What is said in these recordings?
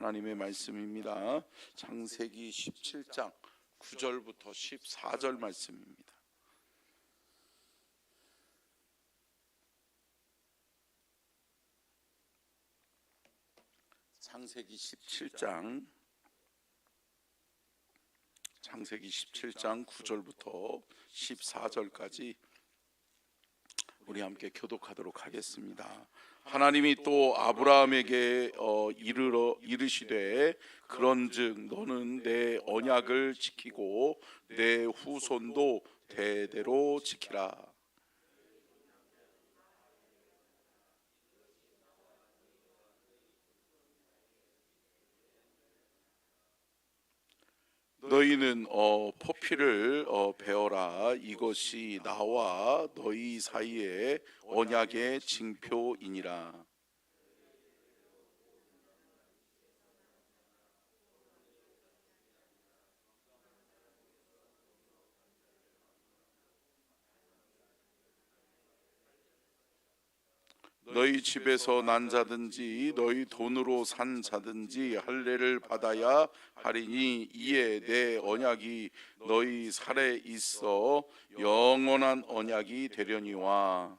하나님의 말씀입니다. 창세기 17장 9절부터 14절 말씀입니다. 창세기 17장 9절부터 14절까지 우리 함께 교독하도록 하겠습니다. 하나님이 또 아브라함에게 이르시되 그런즉 너는 내 언약을 지키고 내 후손도 대대로 지키라. 너희는 포피를 베어라. 이것이 나와 너희 사이에 언약의 징표이니라. 너희 집에서 난 자든지 너희 돈으로 산 자든지 할례를 받아야 하리니 이에 내 언약이 너희 살에 있어 영원한 언약이 되려니와.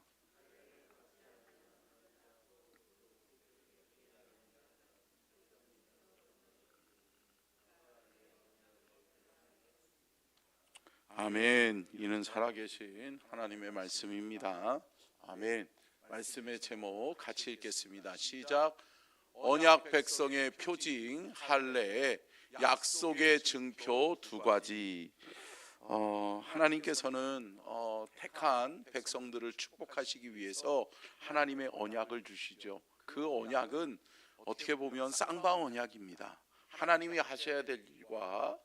아멘. 이는 살아계신 하나님의 말씀입니다. 아멘. 말씀의 제목 같이 읽겠습니다. 시작. 언약 백성의 표징 할례, 약속의 증표 두 가지. 하나님께서는 택한 백성들을 축복하시기 위해서 하나님의 언약을 주시죠. 그 언약은 어떻게 보면 쌍방 언약입니다. 하나님이 하셔야 될 일과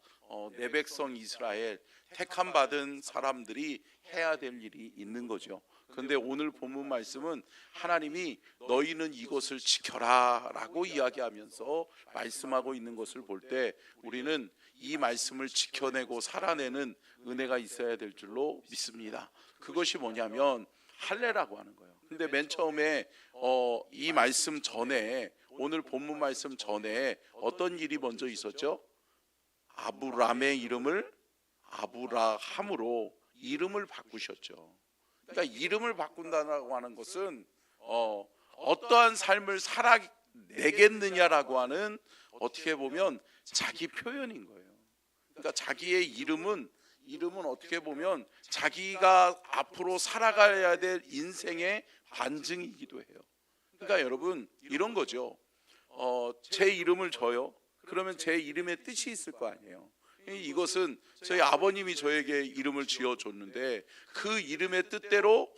내 백성 이스라엘 택함 받은 사람들이 해야 될 일이 있는 거죠. 그런데 오늘 본문 말씀은 하나님이 너희는 이것을 지켜라 라고 이야기하면서 말씀하고 있는 것을 볼 때 우리는 이 말씀을 지켜내고 살아내는 은혜가 있어야 될 줄로 믿습니다. 그것이 뭐냐면 할례라고 하는 거예요. 근데 맨 처음에 이 말씀 전에, 오늘 본문 말씀 전에 어떤 일이 먼저 있었죠? 아브람의 이름을 아브라함으로 이름을 바꾸셨죠. 그러니까 이름을 바꾼다고 하는 것은 어떠한 삶을 살아내겠느냐라고 하는, 어떻게 보면 자기 표현인 거예요. 그러니까 자기의 이름은 어떻게 보면 자기가 앞으로 살아가야 될 인생의 반증이기도 해요. 그러니까 여러분 이런 거죠. 제 이름을 줘요. 그러면 제 이름의 뜻이 있을 거 아니에요. 이것은 저희 아버님이 저에게 이름을 지어줬는데 그 이름의 뜻대로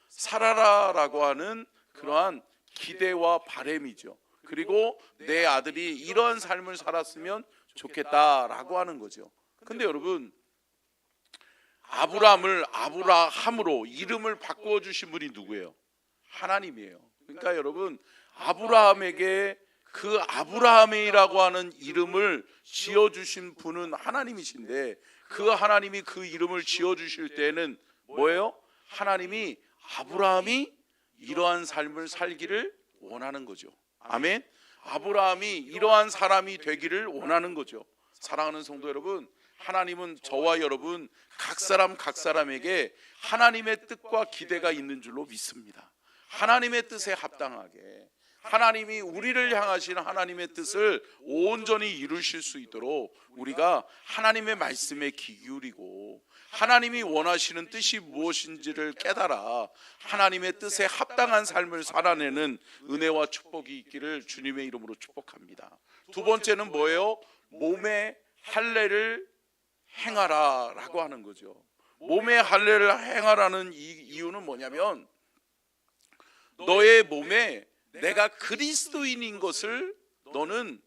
살아라라고 하는 그러한 기대와 바람이죠. 그리고 내 아들이 이러한 삶을 살았으면 좋겠다라고 하는 거죠. 근데 여러분, 아브라함을 아브라함으로 이름을 바꾸어 주신 분이 누구예요? 하나님이에요. 그러니까 여러분, 아브라함에게 그 아브라함이라고 하는 이름을 지어주신 분은 하나님이신데, 그 하나님이 그 이름을 지어주실 때는 뭐예요? 하나님이 아브라함이 이러한 삶을 살기를 원하는 거죠. 아멘. 아브라함이 이러한 사람이 되기를 원하는 거죠. 사랑하는 성도 여러분, 하나님은 저와 여러분 각 사람에게 하나님의 뜻과 기대가 있는 줄로 믿습니다. 하나님의 뜻에 합당하게 하나님이 우리를 향하신 하나님의 뜻을 온전히 이루실 수 있도록 우리가 하나님의 말씀에 귀 기울이고 하나님이 원하시는 뜻이 무엇인지를 깨달아 하나님의 뜻에 합당한 삶을 살아내는 은혜와 축복이 있기를 주님의 이름으로 축복합니다. 두 번째는 뭐예요? 몸의 할례를 행하라 라고 하는 거죠. 몸의 할례를 행하라는 이유는 뭐냐면, 너의 몸에 내가 그리스도인인 것을 너는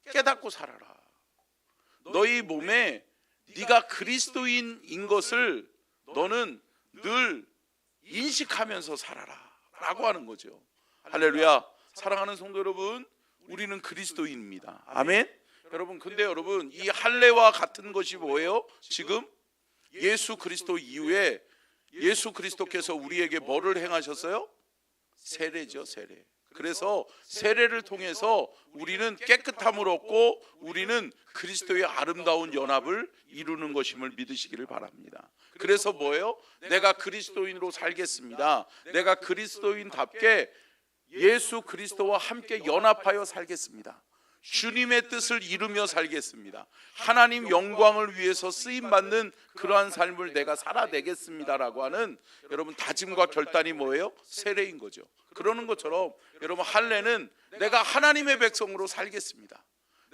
깨닫고 살아라. 너희 몸에 네가 그리스도인인 것을 너는 늘 인식하면서 살아라 라고 하는 거죠. 할렐루야. 사랑하는 성도 여러분, 우리는 그리스도인입니다. 아멘. 여러분, 근데 여러분, 이 할례와 같은 것이 뭐예요? 지금 예수 그리스도 이후에 예수 그리스도께서 우리에게 뭐를 행하셨어요? 세례죠, 세례. 그래서 세례를 통해서 우리는 깨끗함을 얻고 우리는 그리스도의 아름다운 연합을 이루는 것임을 믿으시기를 바랍니다. 그래서 뭐예요? 내가 그리스도인으로 살겠습니다. 내가 그리스도인답게 예수 그리스도와 함께 연합하여 살겠습니다. 주님의 뜻을 이루며 살겠습니다. 하나님 영광을 위해서 쓰임받는 그러한 삶을 내가 살아내겠습니다라고 하는 여러분 다짐과 결단이 뭐예요? 세례인 거죠. 그러는 것처럼 여러분 할례는 내가 하나님의 백성으로 살겠습니다.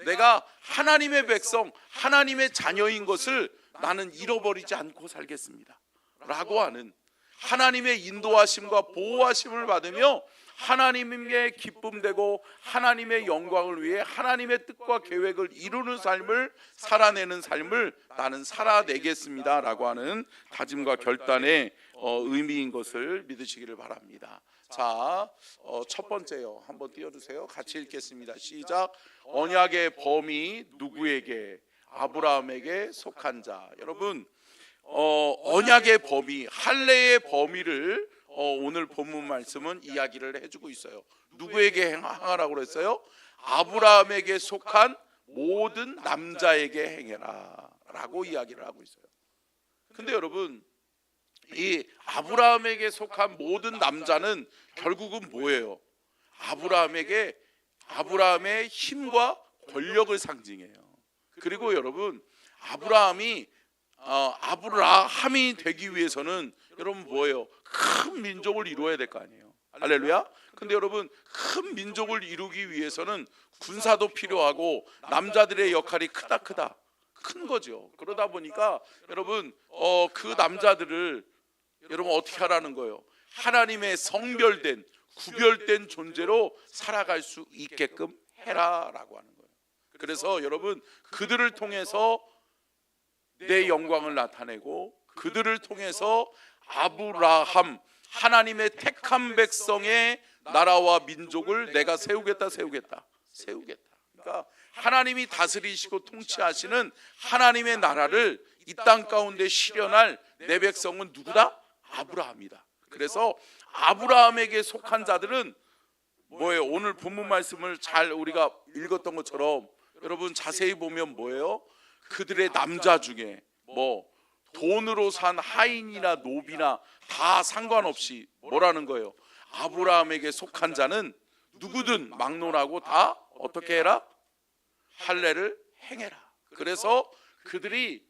내가 하나님의 백성, 하나님의 자녀인 것을 나는 잃어버리지 않고 살겠습니다 라고 하는 하나님의 인도하심과 보호하심을 받으며 하나님의 기쁨되고 하나님의 영광을 위해 하나님의 뜻과 계획을 이루는 삶을 살아내는 삶을 나는 살아내겠습니다 라고 하는 다짐과 결단의 의미인 것을 믿으시기를 바랍니다. 자, 첫 번째요. 한번 띄워주세요. 같이 읽겠습니다. 시작. 언약의 범위 누구에게? 아브라함에게 속한 자. 여러분, 언약의 범위, 할례의 범위를 오늘 본문 말씀은 이야기를 해주고 있어요. 누구에게 행하라고 그랬어요? 아브라함에게 속한 모든 남자에게 행해라 라고 이야기를 하고 있어요. 근데 여러분, 이 아브라함에게 속한 모든 남자는 결국은 뭐예요? 아브라함의 힘과 권력을 상징해요. 그리고 여러분, 아브라함이 되기 위해서는 여러분 뭐예요? 큰 민족을 이루어야 될 거 아니에요. 할렐루야. 근데 여러분, 큰 민족을 이루기 위해서는 군사도 필요하고 남자들의 역할이 큰 거죠. 그러다 보니까 여러분 그 남자들을 여러분 어떻게 하라는 거예요? 하나님의 성별된 구별된 존재로 살아갈 수 있게끔 해라라고 하는 거예요. 그래서 여러분 그들을 통해서 내 영광을 나타내고 그들을 통해서 아브라함 하나님의 택한 백성의 나라와 민족을 내가 세우겠다. 그러니까 하나님이 다스리시고 통치하시는 하나님의 나라를 이 땅 가운데 실현할 내 백성은 누구다? 아브라함이다. 그래서 아브라함에게 속한 자들은 뭐예요? 오늘 본문 말씀을 잘 우리가 읽었던 것처럼 여러분 자세히 보면 뭐예요? 그들의 남자 중에 돈으로 산 하인이나 노비나 다 상관없이 뭐라는 거예요? 아브라함에게 속한 자는 누구든 막론하고 다 어떻게 해라? 할례를 행해라. 그래서 그들이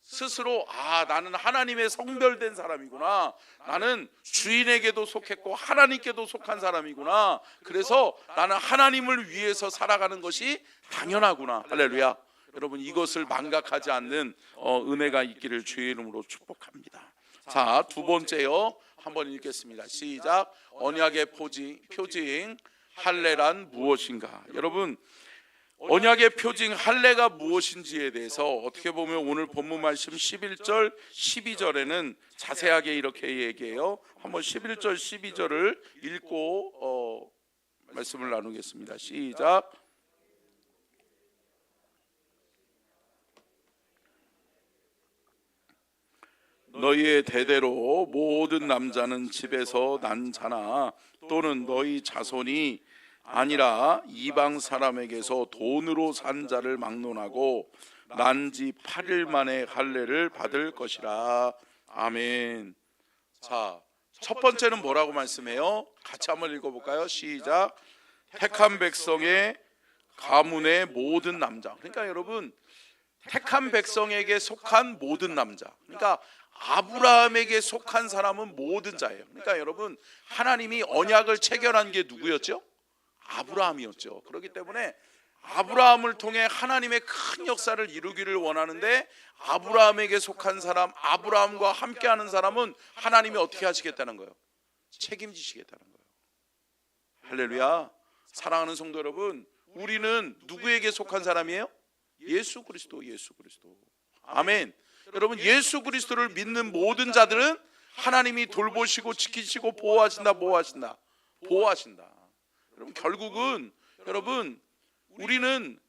스스로 나는 하나님의 성별된 사람이구나. 나는 주인에게도 속했고 하나님께도 속한 사람이구나. 그래서 나는 하나님을 위해서 살아가는 것이 당연하구나. 할렐루야. 여러분 이것을 망각하지 않는 은혜가 있기를 주의 이름으로 축복합니다. 자, 두 번째요. 한번 읽겠습니다. 시작. 언약의 표징 할례란 무엇인가? 여러분 언약의 표징 할례가 무엇인지에 대해서 어떻게 보면 오늘 본문 말씀 11절 12절에는 자세하게 이렇게 얘기해요. 한번 11절 12절을 읽고 말씀을 나누겠습니다. 시작. 너희의 대대로 모든 남자는 집에서 난 자나 또는 너희 자손이 아니라 이방 사람에게서 돈으로 산 자를 막론하고 난 지 8일 만에 할례를 받을 것이라. 아멘. 자, 첫 번째는 뭐라고 말씀해요? 같이 한번 읽어볼까요? 시작. 택한 백성의 가문의 모든 남자. 그러니까 여러분 택한 백성에게 속한 모든 남자. 그러니까 아브라함에게 속한 사람은 모든 자예요. 그러니까 여러분 하나님이 언약을 체결한 게 누구였죠? 아브라함이었죠. 그렇기 때문에 아브라함을 통해 하나님의 큰 역사를 이루기를 원하는데 아브라함에게 속한 사람, 아브라함과 함께하는 사람은 하나님이 어떻게 하시겠다는 거예요? 책임지시겠다는 거예요. 할렐루야. 사랑하는 성도 여러분, 우리는 누구에게 속한 사람이에요? 예수 그리스도. 아멘. 여러분 여러분 예수 그리스도를 믿는 모든 자들은 하나님이 돌보시고 지키시고 보호하신다. 여러분 결국은 여러분 우리는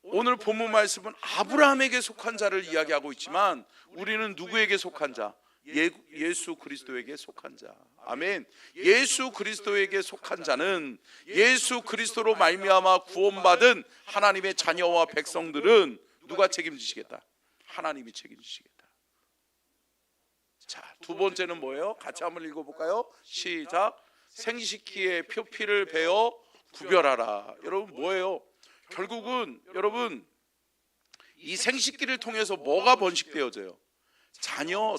오늘 본문 말씀은 아브라함에게 속한 자를 이야기하고 있지만 우리는 누구에게 속한 자? 예수 그리스도에게 속한 자. 아멘. 예수 그리스도에게 속한 자는, 예수 그리스도로 말미암아 구원받은 하나님의 자녀와 백성들은 누가 책임지시겠다? 하나님이 책임지시겠다. 자, 두 번째는 뭐예요? 같이 한번 읽어볼까요? 시작. 생식기의 표피를 베어 구별하라. 여러분 뭐예요? 결국은 여러분 이 생식기를 통해서 뭐가 번식되어져요?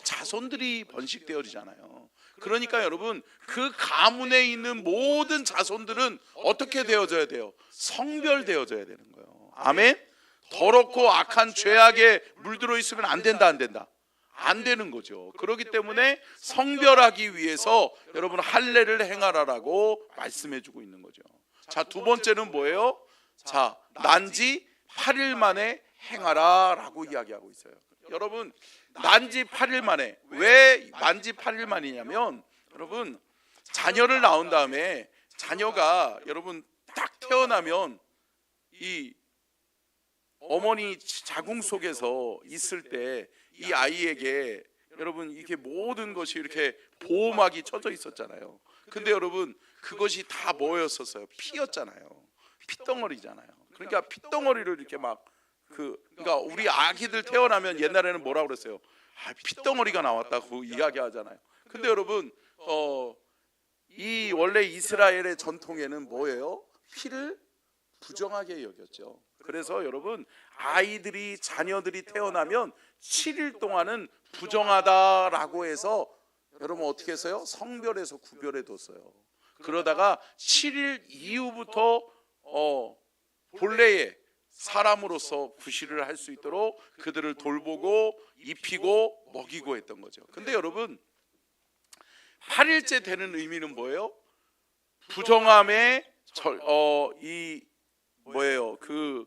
자손들이 번식되어지잖아요. 그러니까 여러분 그 가문에 있는 모든 자손들은 어떻게 되어져야 돼요? 성별되어져야 되는 거예요. 아멘. 더럽고 악한 죄악에 물들어 있으면 안 된다, 안 된다? 안 되는 거죠. 그렇기 때문에 성별하기 위해서 여러분 할례를 행하라라고 말씀해 주고 있는 거죠. 자, 두 번째는 뭐예요? 자, 난지 8일 만에 행하라라고 이야기하고 있어요. 여러분 난지 8일 만에, 왜 난지 8일 만이냐면 여러분 자녀를 낳은 다음에 자녀가 여러분 딱 태어나면 이 어머니 자궁 속에서 있을 때 이 아이에게 여러분 이게 모든 것이 이렇게 보호막이 쳐져 있었잖아요. 근데 여러분 그것이 다 뭐였었어요? 피였잖아요. 핏덩어리잖아요. 그러니까 핏덩어리를 이렇게 막 그러니까 우리 아기들 태어나면 옛날에는 뭐라고 그랬어요? 핏덩어리가 나왔다고 이야기하잖아요. 근데 여러분 이 원래 이스라엘의 전통에는 뭐예요? 피를 부정하게 여겼죠. 그래서 여러분 자녀들이 태어나면 7일 동안은 부정하다라고 해서 여러분 어떻게 했어요? 성별에서 구별해 뒀어요. 그러다가 7일 이후부터 본래의 사람으로서 구실을 할 수 있도록 그들을 돌보고 입히고 먹이고 했던 거죠. 근데 여러분 8일째 되는 의미는 뭐예요? 부정함의 이 뭐예요? 그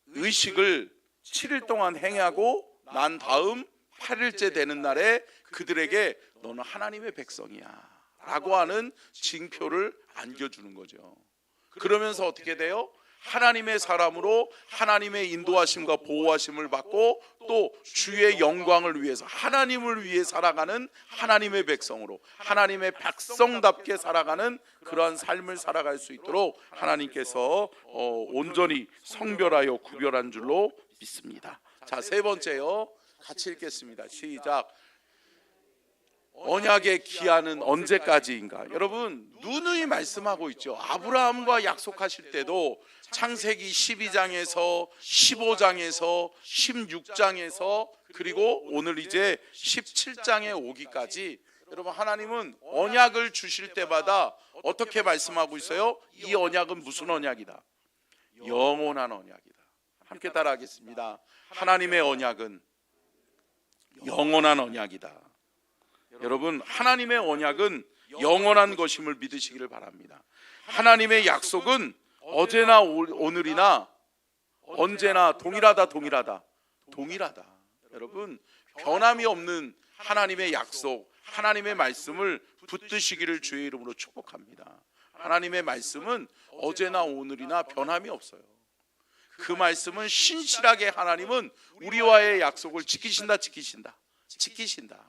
의식을 7일 동안 행하고 난 다음 8일째 되는 날에 그들에게 너는 하나님의 백성이야 라고 하는 징표를 안겨주는 거죠. 그러면서 어떻게 돼요? 하나님의 사람으로 하나님의 인도하심과 보호하심을 받고 또 주의 영광을 위해서 하나님을 위해 살아가는 하나님의 백성으로 하나님의 백성답게 살아가는 그러한 삶을 살아갈 수 있도록 하나님께서 온전히 성별하여 구별한 줄로 믿습니다. 자, 세 번째요. 같이 읽겠습니다. 시작. 언약의 기한은 언제까지인가? 여러분 누누이 말씀하고 있죠. 아브라함과 약속하실 때도 창세기 12장에서 15장에서 16장에서 그리고 오늘 이제 17장에 오기까지 여러분 하나님은 언약을 주실 때마다 어떻게 말씀하고 있어요? 이 언약은 무슨 언약이다? 영원한 언약이다. 함께 따라하겠습니다. 하나님의 언약은 영원한 언약이다. 여러분 하나님의 언약은 영원한 것임을 믿으시기를 바랍니다. 하나님의 약속은 어제나 오늘이나 언제나 동일하다. 여러분 변함이 없는 하나님의 약속, 하나님의 말씀을 붙드시기를 주의 이름으로 축복합니다. 하나님의 말씀은 어제나 오늘이나 변함이 없어요. 그 말씀은 신실하게 하나님은 우리와의 약속을 지키신다.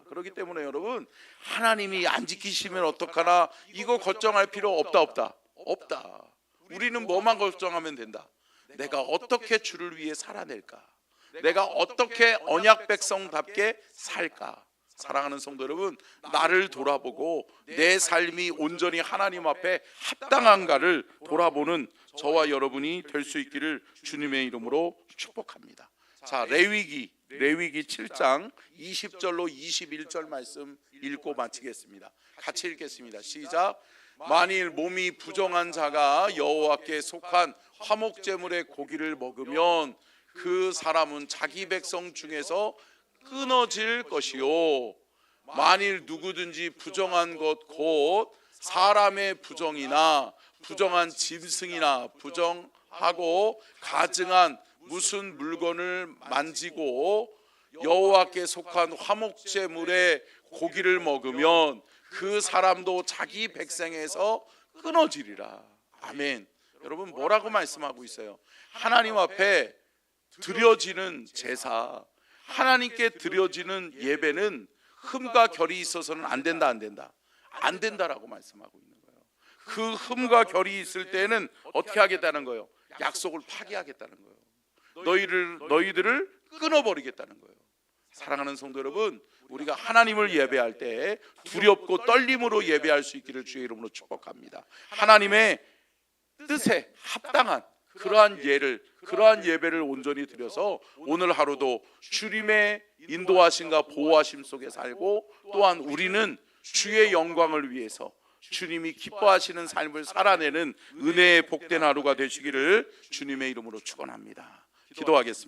그렇기 때문에 여러분 하나님이 안 지키시면 어떡하나 이거 걱정할 필요 없다. 우리는 뭐만 걱정하면 된다. 내가 어떻게 주를 위해 살아낼까? 내가 어떻게 언약 백성답게 살까? 사랑하는 성도 여러분, 나를 돌아보고 내 삶이 온전히 하나님 앞에 합당한가를 돌아보는 저와 여러분이 될 수 있기를 주님의 이름으로 축복합니다. 자, 레위기 7장 20절로 21절 말씀 읽고 마치겠습니다. 같이 읽겠습니다. 시작. 만일 몸이 부정한 자가 여호와께 속한 화목제물의 고기를 먹으면 그 사람은 자기 백성 중에서 끊어질 것이요, 만일 누구든지 부정한 것 곧 사람의 부정이나 부정한 짐승이나 부정하고 가증한 무슨 물건을 만지고 여호와께 속한 화목제물의 고기를 먹으면 그 사람도 자기 백성에서 끊어지리라. 아멘. 여러분 뭐라고 말씀하고 있어요? 하나님 앞에 드려지는 제사, 하나님께 드려지는 예배는 흠과 결이 있어서는 안 된다, 안 된다, 안 된다라고 말씀하고 있는 거예요. 그 흠과 결이 있을 때는 어떻게 하겠다는 거예요? 약속을 파기하겠다는 거예요. 너희들을 끊어버리겠다는 거예요. 사랑하는 성도 여러분, 우리가 하나님을 예배할 때 두렵고 떨림으로 예배할 수 있기를 주의 이름으로 축복합니다. 하나님의 뜻에 합당한 그러한 예배를 온전히 드려서 오늘 하루도 주님의 인도하심과 보호하심 속에 살고, 또한 우리는 주의 영광을 위해서 주님이 기뻐하시는 삶을 살아내는 은혜의 복된 하루가 되시기를 주님의 이름으로 축원합니다. 기도하겠습니다.